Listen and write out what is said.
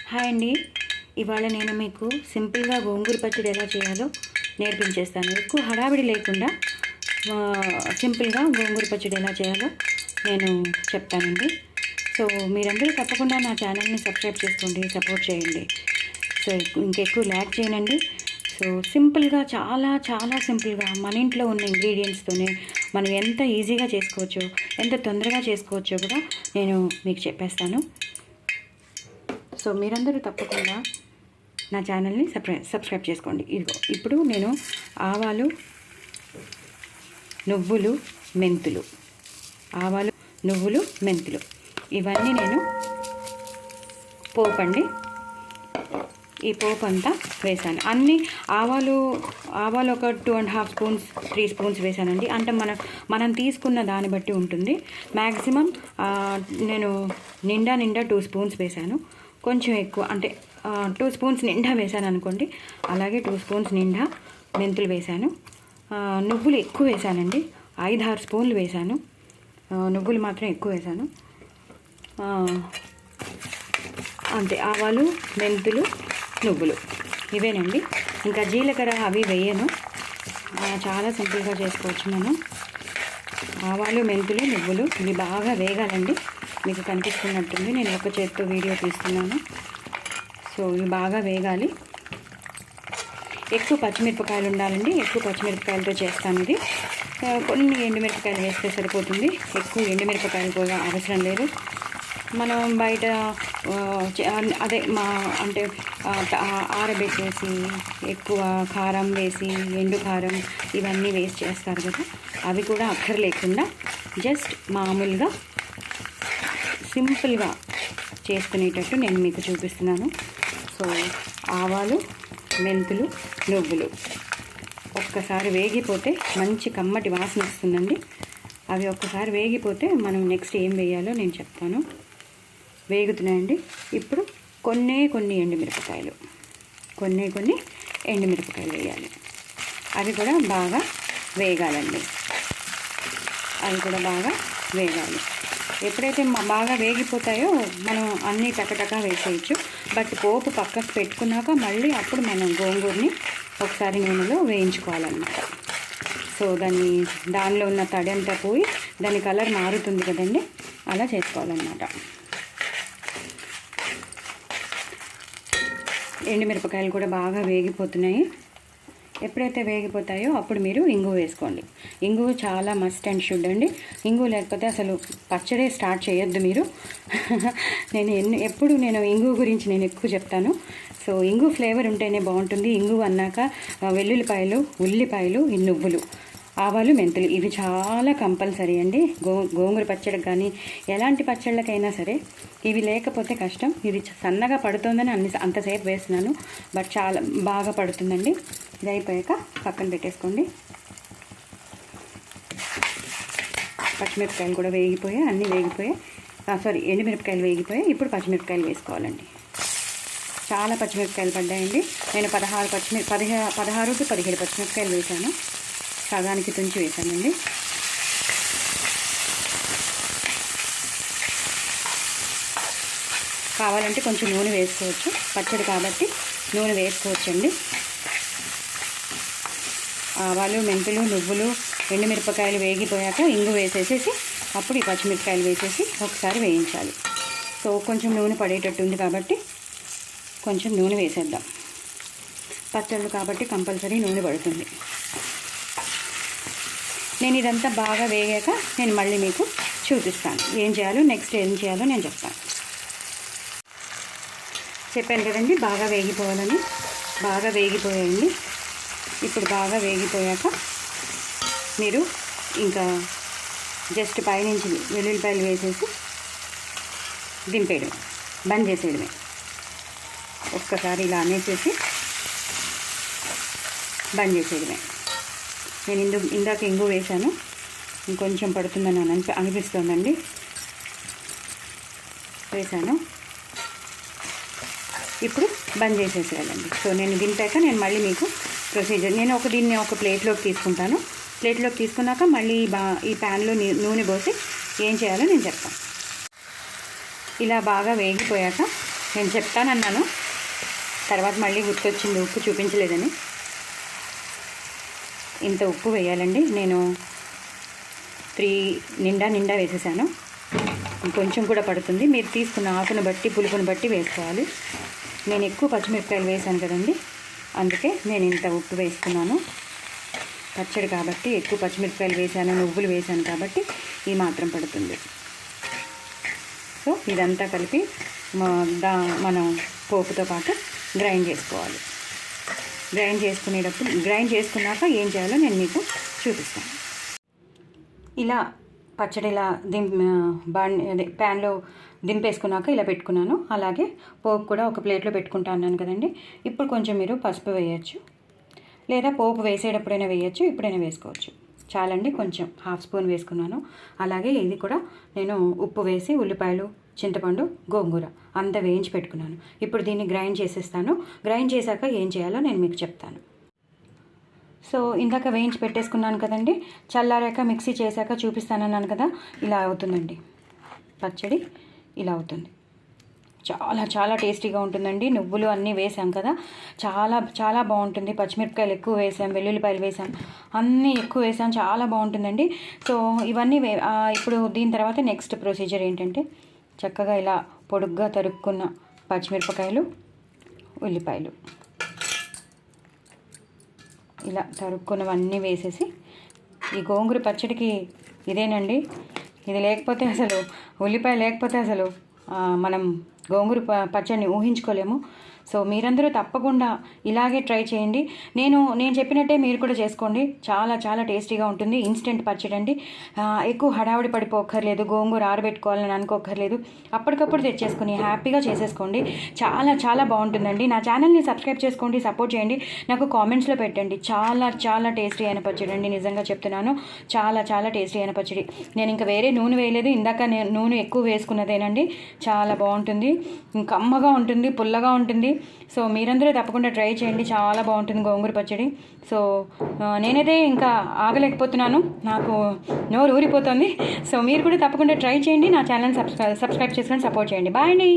Hi అండి. ఇవాళ నేను మీకు సింపుల్గా గోంగూర పచ్చడి ఎలా చేయాలో నేర్పించేస్తాను. ఎక్కువ హడావిడి లేకుండా సింపుల్గా గోంగూర పచ్చడి ఎలా చేయాలో నేను చెప్తానండి. సో మీరందరూ తప్పకుండా నా ఛానల్ని సబ్స్క్రైబ్ చేసుకోండి, సపోర్ట్ చేయండి. సో ఇంకెక్కువ ల్యాక్ చేయనండి. సో సింపుల్గా చాలా చాలా సింపుల్గా మన ఇంట్లో ఉన్న ఇంగ్రీడియంట్స్తోనే మనం ఎంత ఈజీగా చేసుకోవచ్చో, ఎంత తొందరగా చేసుకోవచ్చో కూడా నేను మీకు చెప్పేస్తాను. సో మీరందరూ తప్పకుండా నా ఛానల్ని సబ్స్క్రైబ్ చేసుకోండి. ఇదిగో ఇప్పుడు నేను ఆవాలు, నువ్వులు, మెంతులు ఇవన్నీ నేను పోపండి. ఈ పోపు అంతా వేసాను. అన్నీ ఆవాలు ఒక 2.5 స్పూన్స్ 3 స్పూన్స్ వేసానండి. అంటే మనం తీసుకున్న దాన్ని బట్టి ఉంటుంది. మ్యాక్సిమం నేను నిండా 2 స్పూన్స్ వేసాను. కొంచెం ఎక్కువ అంటే 2 స్పూన్స్ నిండా వేసాను అనుకోండి. అలాగే 2 స్పూన్స్ నిండా మెంతులు వేసాను. నువ్వులు ఎక్కువ వేసానండి. 5-6 స్పూన్లు వేసాను. నువ్వులు మాత్రం ఎక్కువ వేసాను. అంతే, ఆవాలు, మెంతులు, నువ్వులు ఇవేనండి. ఇంకా జీలకర్ర అవి వేయను. చాలా సింపుల్గా చేసుకోవచ్చు మనం. ఆవాలు, మెంతులు, నువ్వులు ఇవి బాగా వేగాలండి. మీకు కనిపిస్తున్నట్టుంది, నేను ఒక చేత్తో వీడియో తీస్తున్నాను. సో ఇవి బాగా వేగాలి. ఎక్కువ పచ్చిమిరపకాయలు ఉండాలండి. ఎక్కువ పచ్చిమిరపకాయలతో చేస్తాను ఇది. కొన్ని ఎండుమిరపకాయలు వేస్తే సరిపోతుంది. ఎక్కువ ఎండుమిరపకాయలు కూడా అవసరం లేదు. మనం బయట అదే అంటే ఆరబెట్టేసి ఎక్కువ కారం వేసి ఎండు కారం ఇవన్నీ వేసి చేస్తారు కదా, అవి కూడా అక్కర్లేకుండా జస్ట్ మామూలుగా సింపుల్గా చేసుకునేటట్టు నేను మీకు చూపిస్తున్నాను. సో ఆవాలు, మెంతులు, నువ్వులు ఒక్కసారి వేగిపోతే మంచి కమ్మటి వాసన వస్తుందండి. అవి ఒక్కసారి వేగిపోతే మనం నెక్స్ట్ ఏం వేయాలో నేను చెప్తాను. వేగుతున్నాయండి. ఇప్పుడు కొన్ని ఎండుమిరపకాయలు వేయాలి. అవి కూడా బాగా వేగాలండి. ఎప్పుడైతే బాగా వేగిపోతాయో మనం అన్నీ టకటకా వేసేయచ్చు. బట్ పోపు పక్కకు పెట్టుకున్నాక మళ్ళీ అప్పుడు మనం గోంగూరని ఒకసారి నూనెలో వేయించుకోవాలన్నమాట. సో దానిలో ఉన్న తడి అంతా పోయి దాని కలర్ మారుతుంది కదండి, అలా చేసుకోవాలన్నమాట. ఎండుమిరపకాయలు కూడా బాగా వేగిపోతున్నాయి. ఎప్పుడైతే వేగిపోతాయో అప్పుడు మీరు ఇంగువ వేసుకోండి. ఇంగువ చాలా మస్ట్ అండ్ షుడ్ అండి. ఇంగువ లేకపోతే అసలు పచ్చడే స్టార్ట్ చేయొద్దు మీరు. ఎప్పుడు నేను ఇంగువ గురించి నేను ఎక్కువ చెప్తాను. సో ఇంగువ ఫ్లేవర్ ఉంటేనే బాగుంటుంది. ఇంగువ అన్నాక వెల్లుల్లిపాయలు, ఉల్లిపాయలు, నువ్వులు, ఆవాలు, మెంతులు ఇవి చాలా కంపల్సరీ అండి. గోంగూర పచ్చడికి కానీ ఎలాంటి పచ్చళ్ళకైనా సరే ఇవి లేకపోతే కష్టం. ఇది సన్నగా పడుతుందని అంతసేపు వేస్తున్నాను, బట్ చాలా బాగా పడుతుందండి. ఇది అయిపోయాక పక్కన పెట్టేసుకోండి. పచ్చిమిరపకాయలు కూడా వేగిపోయాయి, అన్నీ వేగిపోయాయి. ఎండుమిరపకాయలు వేగిపోయాయి. ఇప్పుడు పచ్చిమిరపకాయలు వేసుకోవాలండి. చాలా పచ్చిమిరపకాయలు పడ్డాయండి. నేను 16 to 17 పచ్చిమిరపకాయలు వేసాను. సగానికి తుంచి వేసానండి. కావాలంటే కొంచెం నూనె వేసుకోవచ్చు, పచ్చడి కాబట్టి నూనె వేసుకోవచ్చండి. ఆవాలు, మెంతులు, నువ్వులు, ఎండుమిరపకాయలు వేగిపోయాక ఇంగు వేసేసేసి అప్పుడు ఈ పచ్చిమిరపకాయలు వేసేసి ఒకసారి వేయించాలి. సో కొంచెం నూనె పడేటట్టు ఉంది కాబట్టి కొంచెం నూనె వేసేద్దాం. పచ్చళ్ళు కాబట్టి కంపల్సరీ నూనె పడుతుంది. నేను ఇదంతా బాగా వేగాక నేను మళ్ళీ మీకు చూపిస్తాను నెక్స్ట్ ఏం చేయాలో నేను చెప్తాను. చెప్పాను కదండి బాగా వేగిపోవాలని. బాగా వేగిపోయాయండి. ఇప్పుడు బాగా వేగిపోయాక మీరు ఇంకా జస్ట్ పైనుంచి వెల్లుల్లిపాయలు వేసేసి దింపేయడమే, బంద్ చేసేయడమే. ఒక్కసారి ఇలా అనేసేసి బంద్ చేసేయడమే. నేను ఇందాక ఇంగు వేసాను, ఇంకొంచెం పడుతుందని అనిపిస్తుందండి. వేసాను. ఇప్పుడు బంద్ చేసేసేయాలండి. సో నేను దింపాక నేను మళ్ళీ మీకు ప్రొసీజర్ దీన్ని ఒక ప్లేట్లోకి తీసుకుంటాను. ప్లేట్లోకి తీసుకున్నాక మళ్ళీ ఈ ప్యాన్లో నూనె పోసి ఏం చేయాలో నేను చెప్తాను. ఇలా బాగా వేగిపోయాక నేను చెప్తానన్నాను, తర్వాత మళ్ళీ గుర్తొచ్చింది ఉప్పు చూపించలేదని. ఇంత ఉప్పు వేయాలండి. నేను 3 నిండా వేసేసాను. కొంచెం కూడా పడుతుంది. మీరు తీసుకున్న ఆకును బట్టి పులుపుని బట్టి వేసుకోవాలి. నేను ఎక్కువ పచ్చిమిరపకాయలు వేసాను కదండి, అందుకే నేను ఇంత ఉప్పు వేసుకున్నాను. పచ్చడి కాబట్టి ఎక్కువ పచ్చిమిరపకాయలు వేసాను, నువ్వులు వేసాను కాబట్టి ఈ మాత్రం పడుతుంది. సో ఇదంతా కలిపి మనం పోపుతో పాటు గ్రైండ్ చేసుకోవాలి. గ్రైండ్ చేసుకున్నాక ఏం చేయాలో నేను మీకు చూపిస్తాను. ఇలా పచ్చడి ఇలా ప్యాన్లో దింపేసుకున్నాక ఇలా పెట్టుకున్నాను. అలాగే పోపు కూడా ఒక ప్లేట్లో పెట్టుకుంటా అన్నాను కదండి. ఇప్పుడు కొంచెం మీరు పసుపు వేయచ్చు, లేదా పోపు వేసేటప్పుడైనా వేయచ్చు, ఇప్పుడైనా వేసుకోవచ్చు. చాలండి, కొంచెం 1/2 స్పూన్ వేసుకున్నాను. అలాగే ఇది కూడా నేను ఉప్పు వేసి ఉల్లిపాయలు, చింతపండు, గోంగూర అంతా వేయించి పెట్టుకున్నాను. ఇప్పుడు దీన్ని గ్రైండ్ చేసేస్తాను. గ్రైండ్ చేశాక ఏం చేయాలో నేను మీకు చెప్తాను. సో ఇందాక వేయించి పెట్టేసుకున్నాను కదండి, చల్లారాక మిక్సీ చేశాక చూపిస్తానన్నాను కదా, ఇలా అవుతుందండి పచ్చడి. ఇలా అవుతుంది. చాలా టేస్టీగా ఉంటుందండి. నువ్వులు అన్నీ వేసాం కదా, చాలా బాగుంటుంది. పచ్చిమిరపకాయలు ఎక్కువ వేసాం, వెల్లుల్లిపాయలు వేసాం, అన్నీ ఎక్కువ వేసాం, చాలా బాగుంటుందండి. సో ఇవన్నీ ఇప్పుడు దీని తర్వాత నెక్స్ట్ ప్రొసీజర్ ఏంటంటే, చక్కగా ఇలా పొడుగ్గా తరుక్కున్న పచ్చిమిరపకాయలు, ఉల్లిపాయలు ఇలా తరుక్కున్నవన్నీ వేసేసి, ఈ గోంగూర పచ్చడికి ఇదేనండి. ఇది లేకపోతే అసలు, ఉల్లిపాయ లేకపోతే అసలు మనం గోంగూర పచ్చడిని ఊహించుకోలేము. సో మీరందరూ తప్పకుండా ఇలాగే ట్రై చేయండి. నేను చెప్పినట్టే మీరు కూడా చేసుకోండి. చాలా టేస్టీగా ఉంటుంది. ఇన్స్టెంట్ పచ్చడి అండి. ఎక్కువ హడావిడి పడిపోక్కర్లేదు, గోంగూర ఆరబెట్టుకోవాలని అనుకోక్కర్లేదు. అప్పటికప్పుడు తెచ్చేసుకొని హ్యాపీగా చేసేసుకోండి. చాలా బాగుంటుందండి. నా ఛానల్ని సబ్స్క్రైబ్ చేసుకోండి, సపోర్ట్ చేయండి. నాకు కామెంట్స్లో పెట్టండి. చాలా టేస్టీ అయిన పచ్చడి అండి, నిజంగా చెప్తున్నాను. చాలా టేస్టీ అయిన పచ్చడి. నేను ఇంకా వేరే నూనె వేయలేదు, ఇందాక నేను నూనె ఎక్కువ వేసుకున్నదేనండి. చాలా బాగుంటుంది, కమ్మగా ఉంటుంది, పుల్లగా ఉంటుంది. సో మీరందరూ తప్పకుండా ట్రై చేయండి. చాలా బాగుంటుంది గోంగూర పచ్చడి. సో నేనైతే ఇంకా ఆగలేకపోతున్నాను, నాకు నోరు ఊరిపోతుంది. సో మీరు కూడా తప్పకుండా ట్రై చేయండి. నా ఛానల్ సబ్స్క్రైబ్ చేసుకొని సపోర్ట్ చేయండి. బాయ్ అండి.